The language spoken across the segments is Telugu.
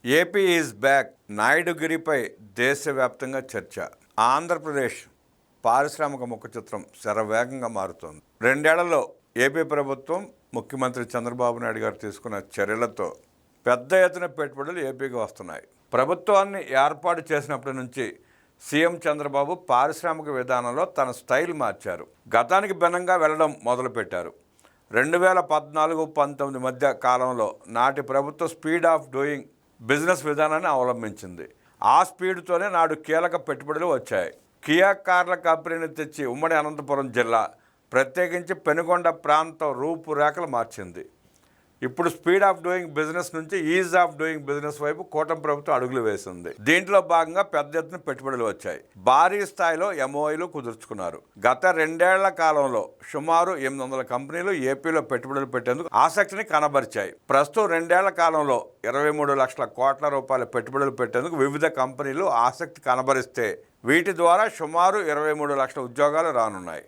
AP is back. నాయుడుగిరిపై దేశవ్యాప్తంగా చర్చ. ఆంధ్రప్రదేశ్ పారిశ్రామిక ముఖ చిత్రం శరవేగంగా మారుతోంది. 2 ఏళ్లలో ఏపీ ప్రభుత్వం ముఖ్యమంత్రి చంద్రబాబు నాయుడు గారు తీసుకున్న చర్యలతో పెద్ద ఎత్తున పెట్టుబడులు ఏపీకి వస్తున్నాయి. ప్రభుత్వాన్ని ఏర్పాటు చేసినప్పటి నుంచి సీఎం చంద్రబాబు పారిశ్రామిక విధానంలో తన స్టైల్ మార్చారు. గతానికి భిన్నంగా వెళ్లడం మొదలుపెట్టారు. 2014-19 మధ్య కాలంలో నాటి ప్రభుత్వం స్పీడ్ ఆఫ్ డూయింగ్ బిజినెస్ విధానాన్ని అవలంబించింది. ఆ స్పీడ్తోనే నాడు కీలక పెట్టుబడులు వచ్చాయి. కియా కార్ల కంపెనీని తెచ్చి ఉమ్మడి అనంతపురం జిల్లా, ప్రత్యేకించి పెనుగొండ ప్రాంతం రూపురేఖలు మార్చింది. ఇప్పుడు స్పీడ్ ఆఫ్ డూయింగ్ బిజినెస్ నుంచి ఈజ్ ఆఫ్ డూయింగ్ బిజినెస్ వైపు కూటమి ప్రభుత్వం అడుగులు వేసింది. దీంట్లో భాగంగా పెద్ద ఎత్తున పెట్టుబడులు వచ్చాయి. భారీ స్థాయిలో ఎంఓఐలు కుదుర్చుకున్నారు. గత 2 ఏళ్ల కాలంలో సుమారు 800 కంపెనీలు ఏపీలో పెట్టుబడులు పెట్టేందుకు ఆసక్తిని కనబరిచాయి. ప్రస్తుతం 2 ఏళ్ల కాలంలో 23 లక్షల కోట్ల రూపాయల పెట్టుబడులు పెట్టేందుకు వివిధ కంపెనీలు ఆసక్తి కనబరిస్తే వీటి ద్వారా సుమారు 23 లక్షల ఉద్యోగాలు రానున్నాయి.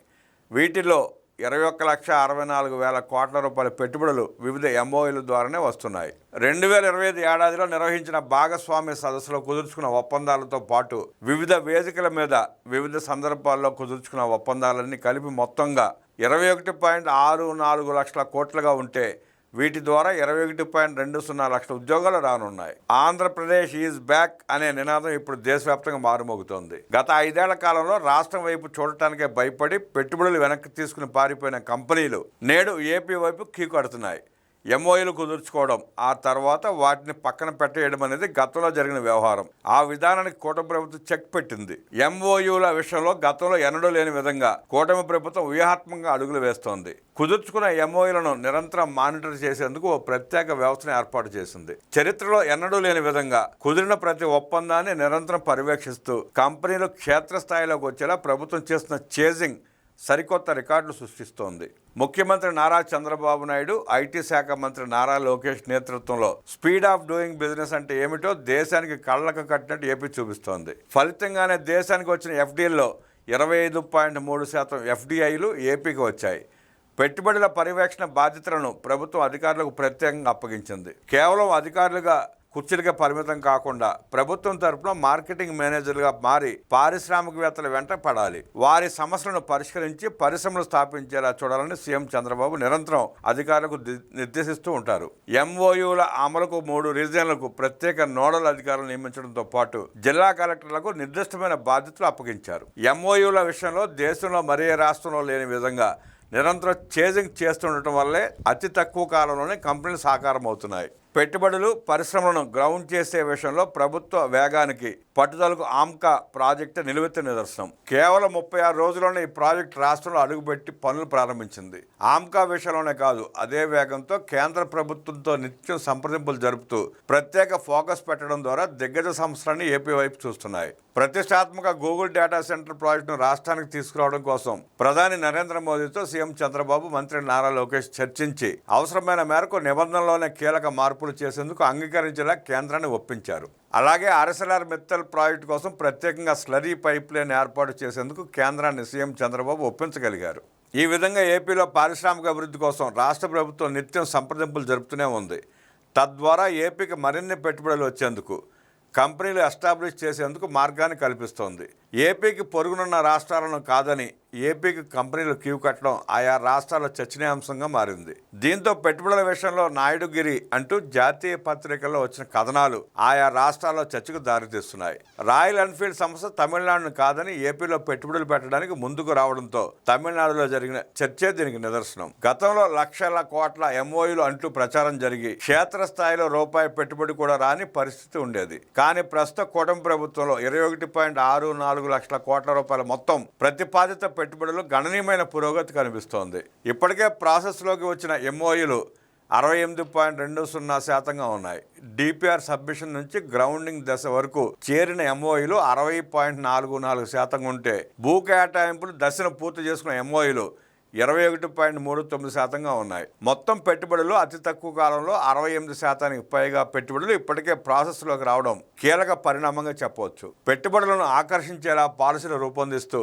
వీటిలో 21,64,000 కోట్ల రూపాయల పెట్టుబడులు వివిధ ఎంఓఐల ద్వారానే వస్తున్నాయి. 2025 ఏడాదిలో నిర్వహించిన భాగస్వామ్య సదస్సులో కుదుర్చుకున్న ఒప్పందాలతో పాటు వివిధ వేదికల మీద వివిధ సందర్భాల్లో కుదుర్చుకున్న ఒప్పందాలన్నీ కలిపి మొత్తంగా 21.64 లక్షల కోట్లుగా ఉంటే వీటి ద్వారా 21.20 లక్షల ఉద్యోగాలు రానున్నాయి. ఆంధ్రప్రదేశ్ ఈజ్ బ్యాక్ అనే నినాదం ఇప్పుడు దేశవ్యాప్తంగా మారుమోగుతోంది. గత 5 ఏళ్ల కాలంలో రాష్ట్రం వైపు చూడటానికే భయపడి పెట్టుబడులు వెనక్కి తీసుకుని పారిపోయిన కంపెనీలు నేడు ఏపీ వైపు కీకొడుతున్నాయి. ఎంఓయూలు కుదుర్చుకోవడం, ఆ తర్వాత వాటిని పక్కన పెట్టేయడం అనేది గతంలో జరిగిన వ్యవహారం. ఆ విధానానికి కూటమి ప్రభుత్వం చెక్ పెట్టింది. ఎంఓయూల విషయంలో గతంలో ఎన్నడూ లేని విధంగా కూటమి ప్రభుత్వం వ్యూహాత్మకంగా అడుగులు వేస్తోంది. కుదుర్చుకున్న ఎంఓయూలను నిరంతరం మానిటర్ చేసేందుకు ఓ ప్రత్యేక వ్యవస్థను ఏర్పాటు చేసింది. చరిత్రలో ఎన్నడూ లేని విధంగా కుదిరిన ప్రతి ఒప్పందాన్ని నిరంతరం పర్యవేక్షిస్తూ కంపెనీలు క్షేత్రస్థాయిలోకి వచ్చేలా ప్రభుత్వం చేస్తున్న చేజింగ్ సరికొత్త రికార్డులు సృష్టిస్తోంది. ముఖ్యమంత్రి నారా చంద్రబాబు నాయుడు, ఐటీ శాఖ మంత్రి నారా లోకేష్ నేతృత్వంలో స్పీడ్ ఆఫ్ డూయింగ్ బిజినెస్ అంటే ఏమిటో దేశానికి కళ్ళకు కట్టినట్టు ఏపీ చూపిస్తోంది. ఫలితంగానే దేశానికి వచ్చిన ఎఫ్డీల్లో 25.3% ఎఫ్డీఐలు ఏపీకి వచ్చాయి. పెట్టుబడుల పర్యవేక్షణ బాధ్యతలను ప్రభుత్వం అధికారులకు ప్రత్యేకంగా అప్పగించింది. కేవలం అధికారులుగా కుర్చీలుగా పరిమితం కాకుండా ప్రభుత్వం తరపున మార్కెటింగ్ మేనేజర్లుగా మారి పారిశ్రామికవేత్తల వెంట పడాలి. వారి సమస్యలను పరిష్కరించి పరిశ్రమలు స్థాపించేలా చూడాలని సీఎం చంద్రబాబు నిరంతరం అధికారులకు నిర్దేశిస్తూ ఉంటారు. ఎంఓయూల అమలుకు 3 రీజియన్లకు ప్రత్యేక నోడల్ అధికారులు నియమించడంతో పాటు జిల్లా కలెక్టర్లకు నిర్దిష్టమైన బాధ్యతలు అప్పగించారు. ఎంఓయూల విషయంలో దేశంలో మరే రాష్ట్రంలో లేని విధంగా నిరంతరం చేజింగ్ చేస్తుండటం వల్లే అతి తక్కువ కాలంలోనే కంపెనీలు సాకారం అవుతున్నాయి. పెట్టుబడులు, పరిశ్రమలను గ్రౌండ్ చేసే విషయంలో ప్రభుత్వ వేగానికి, పట్టుదలకు ఆమ్కా ప్రాజెక్టు నిలువెత్తు నిదర్శనం. కేవలం 36 రోజుల్లోనే ఈ ప్రాజెక్టు రాష్ట్రంలో అడుగుపెట్టి పనులు ప్రారంభించింది. ఆమ్కా విషయంలోనే కాదు, అదే వేగంతో కేంద్ర ప్రభుత్వంతో నిత్యం సంప్రదింపులు జరుపుతూ ప్రత్యేక ఫోకస్ పెట్టడం ద్వారా దిగ్గజ సంస్థలన్నీ ఏపీ వైపు చూస్తున్నాయి. ప్రతిష్టాత్మక గూగుల్ డేటా సెంటర్ ప్రాజెక్టును రాష్ట్రానికి తీసుకురావడం కోసం ప్రధాని నరేంద్ర మోదీతో సీఎం చంద్రబాబు, మంత్రి నారా లోకేష్ చర్చించి అవసరమైన మేరకు నిబంధనలోనే కీలక మార్పులు చేసేందుకు అంగీకరించేలా కేంద్రాన్ని ఒప్పించారు. అలాగే ఆర్ఎస్ఎల్ఆర్ మిత్తల్ ప్రాజెక్టు కోసం ప్రత్యేకంగా స్లరీ పైప్ లైన్ ఏర్పాటు చేసేందుకు కేంద్రాన్ని సీఎం చంద్రబాబు ఒప్పించగలిగారు. ఈ విధంగా ఏపీలో పారిశ్రామిక అభివృద్ధి కోసం రాష్ట్ర ప్రభుత్వం నిత్యం సంప్రదింపులు జరుపుతూనే ఉంది. తద్వారా ఏపీకి మరిన్ని పెట్టుబడులు వచ్చేందుకు, కంపెనీలు ఎస్టాబ్లిష్ చేసేందుకు మార్గాన్ని కల్పిస్తోంది. ఏపీకి పొరుగునున్న రాష్ట్రాలను కాదని ఏపీకి కంపెనీలు క్యూ కట్టడం ఆయా రాష్ట్రాల చర్చనీయాంశంగా మారింది. దీంతో పెట్టుబడుల విషయంలో నాయుడుగిరి అంటూ జాతీయ పత్రికల్లో వచ్చిన కథనాలు ఆయా రాష్ట్రాల్లో చర్చకు దారితీస్తున్నాయి. రాయల్ ఎన్ఫీల్డ్ సంస్థ తమిళనాడును కాదని ఏపీలో పెట్టుబడులు పెట్టడానికి ముందుకు రావడంతో తమిళనాడులో జరిగిన చర్చే దీనికి నిదర్శనం. గతంలో లక్షల కోట్ల ఎంఓయూలు అంటూ ప్రచారం జరిగి క్షేత్రస్థాయిలో రూపాయి పెట్టుబడి కూడా రాని పరిస్థితి ఉండేది. కానీ ప్రస్తుత కూటమి ప్రభుత్వంలో 21.64 లక్షల కోట్ల రూపాయల మొత్తం ప్రతిపాదిత పెట్టుబడులు గణనీయమైన పురోగతి కనిపిస్తోంది. ఇప్పటికే ప్రాసెస్లోకి వచ్చిన ఎంఓయూలు 68.20% ఉన్నాయి. డిపిఆర్ సబ్మిషన్ నుంచి గ్రౌండింగ్ దశ వరకు చేరిన ఎంఓయూలు 60.44% ఉంటే భూ కేటాయింపులు దశను పూర్తి చేసుకున్న ఎంఓయూలు 21.39% ఉన్నాయి. మొత్తం పెట్టుబడులు అతి తక్కువ కాలంలో 68%కి పైగా పెట్టుబడులు ఇప్పటికే ప్రాసెస్లోకి రావడం కీలక పరిణామంగా చెప్పవచ్చు. పెట్టుబడులను ఆకర్షించేలా పాలసీలు రూపొందిస్తూ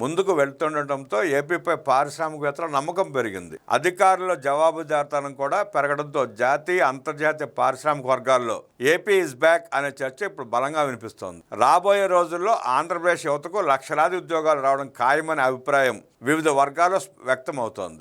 ముందుకు వెళ్తుండటంతో ఏపీపై పారిశ్రామికవేత్తల నమ్మకం పెరిగింది. అధికారుల జవాబుదారితనం కూడా పెరగడంతో జాతీయ అంతర్జాతీయ పారిశ్రామిక వర్గాల్లో ఏపీ ఇస్ బ్యాక్ అనే చర్చ ఇప్పుడు బలంగా వినిపిస్తోంది. రాబోయే రోజుల్లో ఆంధ్రప్రదేశ్ యువతకు లక్షలాది ఉద్యోగాలు రావడం ఖాయమనే అభిప్రాయం వివిధ వర్గాల్లో వ్యక్తమవుతోంది.